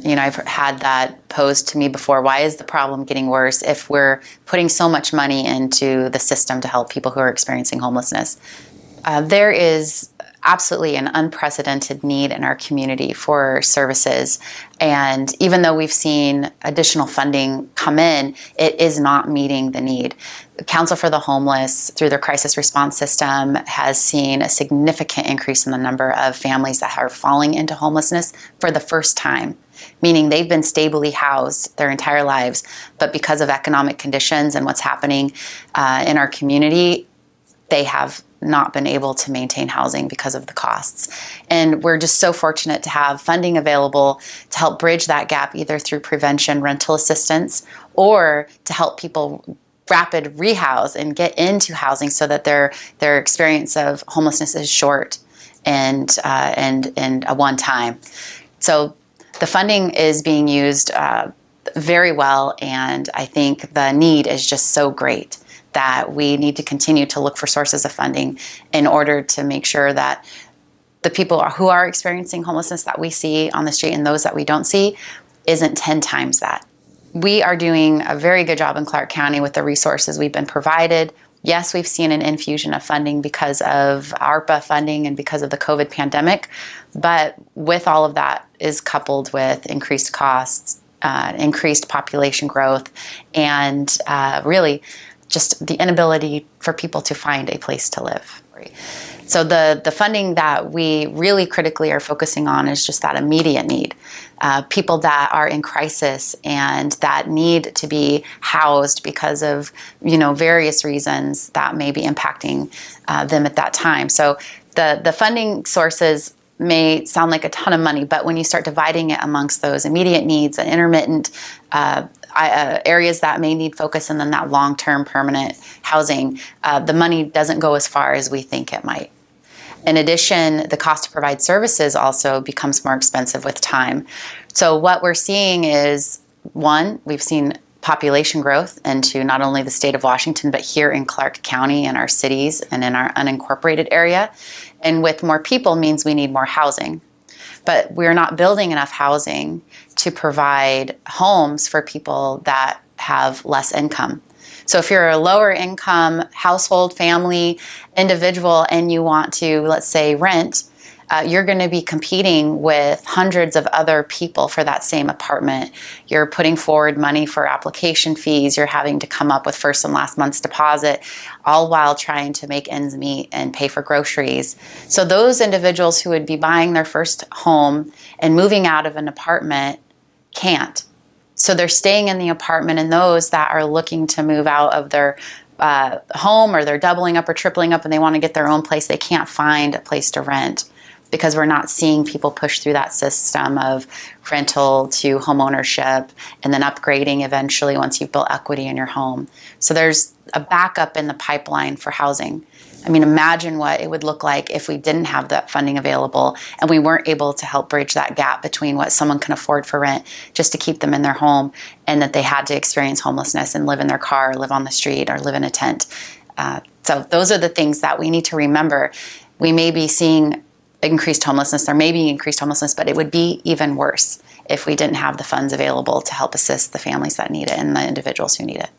I've had that posed to me before. Why is the problem getting worse if we're putting so much money into the system to help people who are experiencing homelessness? There is absolutely an unprecedented need in our community for services. And even though we've seen additional funding come in, it is not meeting the need. Council for the Homeless, through their crisis response system, has seen a significant increase in the number of families that are falling into homelessness for the first time, meaning they've been stably housed their entire lives, but because of economic conditions and what's happening in our community, they have not been able to maintain housing because of the costs. And we're just so fortunate to have funding available to help bridge that gap, either through prevention, rental assistance, or to help people rapid rehouse and get into housing so that their experience of homelessness is short and a one time. So the funding is being used very well, and I think the need is just so great that we need to continue to look for sources of funding in order to make sure that the people who are experiencing homelessness that we see on the street and those that we don't see isn't 10 times that. We are doing a very good job in Clark County with the resources we've been provided. Yes, we've seen an infusion of funding because of ARPA funding and because of the COVID pandemic, but with all of that is coupled with increased costs, increased population growth, and really just the inability for people to find a place to live. So the funding that we really critically are focusing on is just that immediate need. People that are in crisis and that need to be housed because of various reasons that may be impacting them at that time. So the funding sources may sound like a ton of money, but when you start dividing it amongst those immediate needs and intermittent areas that may need focus, and then that long-term permanent housing, the money doesn't go as far as we think it might. In addition, the cost to provide services also becomes more expensive with time. So what we're seeing is, one, we've seen population growth into not only the state of Washington, but here in Clark County and our cities and in our unincorporated area. And with more people means we need more housing. But we're not building enough housing to provide homes for people that have less income. So if you're a lower income household, family, individual, and you want to, let's say, rent, you're going to be competing with hundreds of other people for that same apartment. You're putting forward money for application fees. You're having to come up with first and last month's deposit, all while trying to make ends meet and pay for groceries. So those individuals who would be buying their first home and moving out of an apartment can't. So they're staying in the apartment, and those that are looking to move out of their home, or they're doubling up or tripling up and they want to get their own place, they can't find a place to rent, because we're not seeing people push through that system of rental to home ownership and then upgrading eventually once you've built equity in your home. So there's a backup in the pipeline for housing. I mean, imagine what it would look like if we didn't have that funding available and we weren't able to help bridge that gap between what someone can afford for rent just to keep them in their home, and that they had to experience homelessness and live in their car, or live on the street, or live in a tent. So those are the things that we need to remember. We may be seeing increased homelessness, there may be increased homelessness, but it would be even worse if we didn't have the funds available to help assist the families that need it and the individuals who need it.